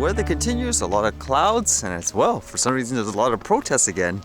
weather continues, a lot of clouds, and as well, for some reason there's a lot of protests again.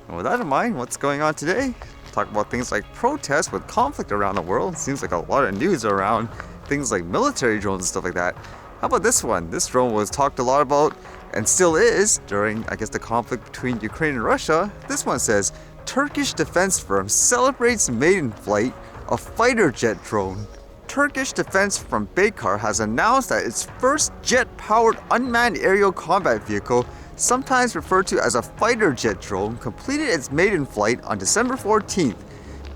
And with that in mind, what's going on today? Talk about things like protests with conflict around the world. Seems like a lot of news around things like military drones and stuff like that. How about this one? This drone was talked a lot about and still is during, I guess, the conflict between Ukraine and Russia. This one says, Turkish defense firm celebrates maiden flight of fighter jet drone. Turkish defense firm Bayraktar has announced that its first jet-powered unmanned aerial combat vehicle, sometimes referred to as a fighter jet drone, completed its maiden flight on December 14th.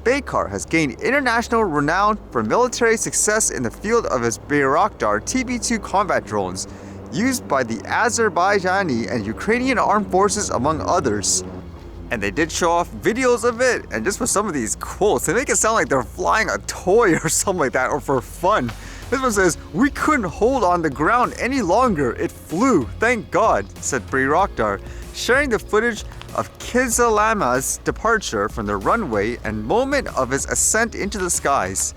Naykar has gained international renown for military success in the field of its Bayraktar TB2 combat drones, used by the Azerbaijani and Ukrainian armed forces among others. And they did show off videos of it, and just with some of these quotes, they make it sound like they're flying a toy or something like that, or for fun. This one says, "We couldn't hold on the ground any longer, it flew, thank God," said Bayraktar, sharing the footage of Kizilama's departure from the runway and moment of his ascent into the skies.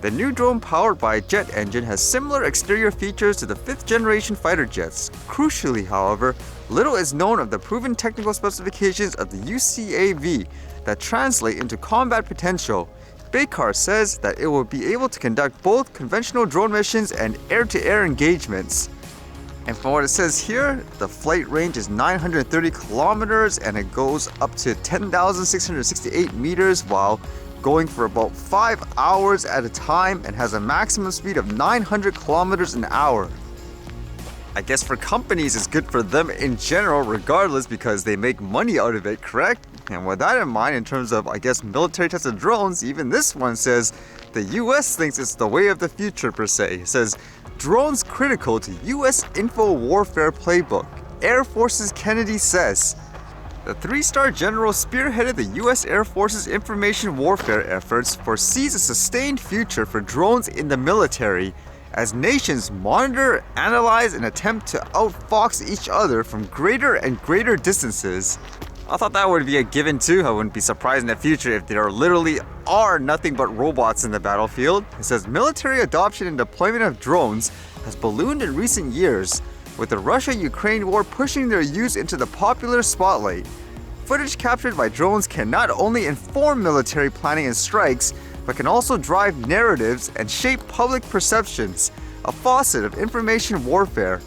The new drone powered by a jet engine has similar exterior features to the 5th generation fighter jets. Crucially, however, little is known of the proven technical specifications of the UCAV that translate into combat potential. Bayraktar says that it will be able to conduct both conventional drone missions and air-to-air engagements. And from what it says here, the flight range is 930 kilometers and it goes up to 10,668 meters while going for about 5 hours at a time and has a maximum speed of 900 kilometers an hour. I guess for companies it's good for them in general regardless because they make money out of it, correct? And with that in mind, in terms of, I guess, military tested drones, even this one says the US thinks it's the way of the future per se. It says, drones critical to US info warfare playbook, Air Force's Kennedy says. The 3-star general spearheaded the US Air Force's information warfare efforts foresees a sustained future for drones in the military as nations monitor, analyze, and attempt to outfox each other from greater and greater distances. I thought that would be a given too. I wouldn't be surprised in the future if there literally are nothing but robots in the battlefield. It says military adoption and deployment of drones has ballooned in recent years, with the Russia-Ukraine war pushing their use into the popular spotlight. Footage captured by drones can not only inform military planning and strikes, but can also drive narratives and shape public perceptions, a facet of information warfare.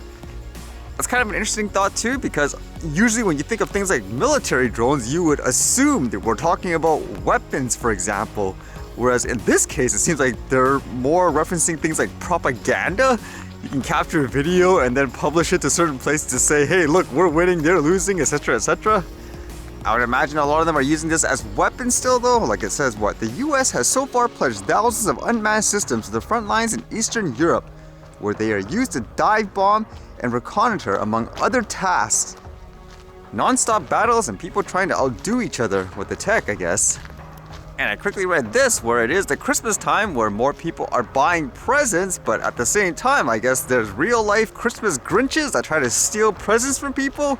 That's kind of an interesting thought too, because usually when you think of things like military drones, you would assume that we're talking about weapons, for example. Whereas in this case, it seems like they're more referencing things like propaganda. You can capture a video and then publish it to certain places to say, hey, look, we're winning, they're losing, etc., etc. I would imagine a lot of them are using this as weapons still though. Like it says, what? The US has so far pledged thousands of unmanned systems to the front lines in Eastern Europe, where they are used to dive bomb and reconnoiter among other tasks. Non-stop battles and people trying to outdo each other with the tech, I guess. And I quickly read this, where it is the Christmas time where more people are buying presents, but at the same time, I guess there's real life Christmas Grinches that try to steal presents from people.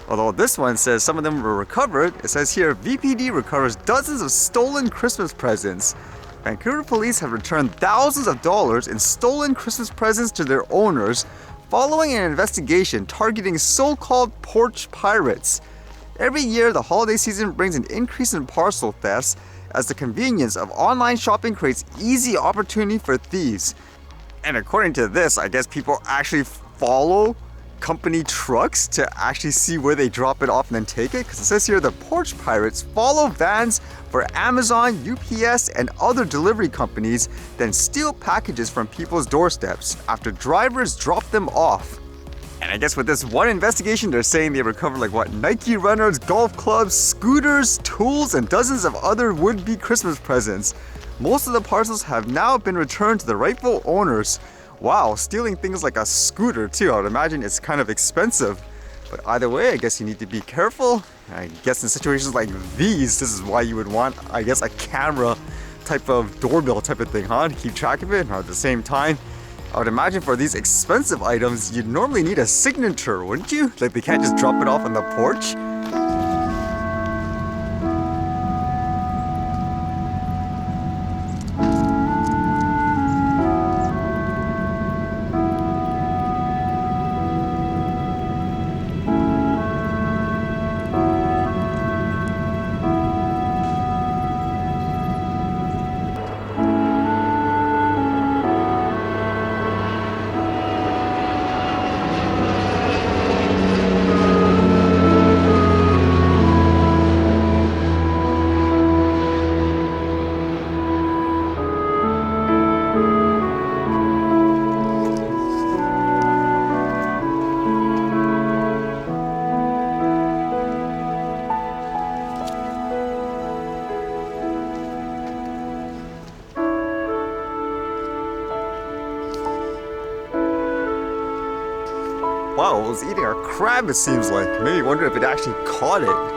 Although this one says some of them were recovered, it says here VPD recovers dozens of stolen Christmas presents. Vancouver police have returned thousands of dollars in stolen Christmas presents to their owners following an investigation targeting so-called Porch Pirates. Every year, the holiday season brings an increase in parcel thefts as the convenience of online shopping creates easy opportunity for thieves. And according to this, I guess people actually follow company trucks to actually see where they drop it off and then take it, because it says here the Porch Pirates follow vans for Amazon, UPS, and other delivery companies, then steal packages from people's doorsteps after drivers drop them off. And I guess with this one investigation, they're saying they recovered like what, Nike runners, golf clubs, scooters, tools, and dozens of other would-be Christmas presents. Most of the parcels have now been returned to the rightful owners. Wow, stealing things like a scooter too, I would imagine it's kind of expensive. But either way, I guess you need to be careful. I guess in situations like these, this is why you would want, I guess, a camera type of doorbell type of thing, huh? To keep track of it. And at the same time, I would imagine for these expensive items, you'd normally need a signature, wouldn't you? Like they can't just drop it off on the porch. whale was eating a crab, it seems like. Maybe wonder if it actually caught it.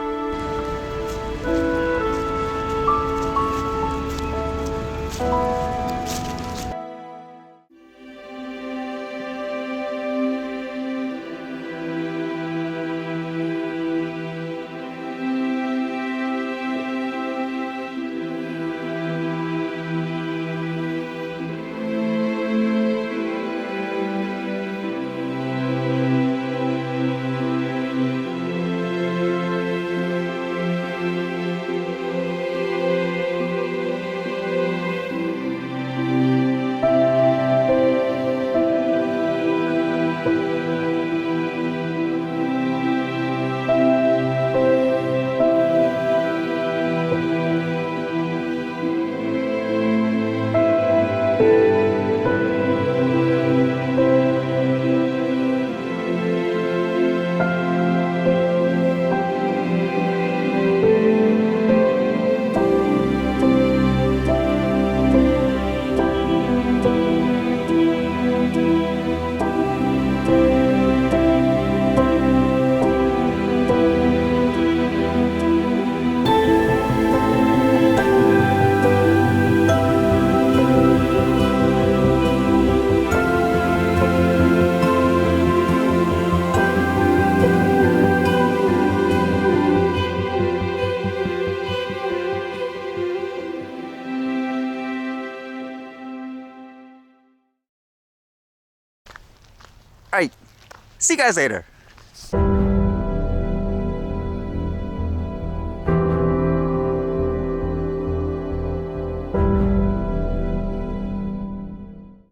Alright, see you guys later.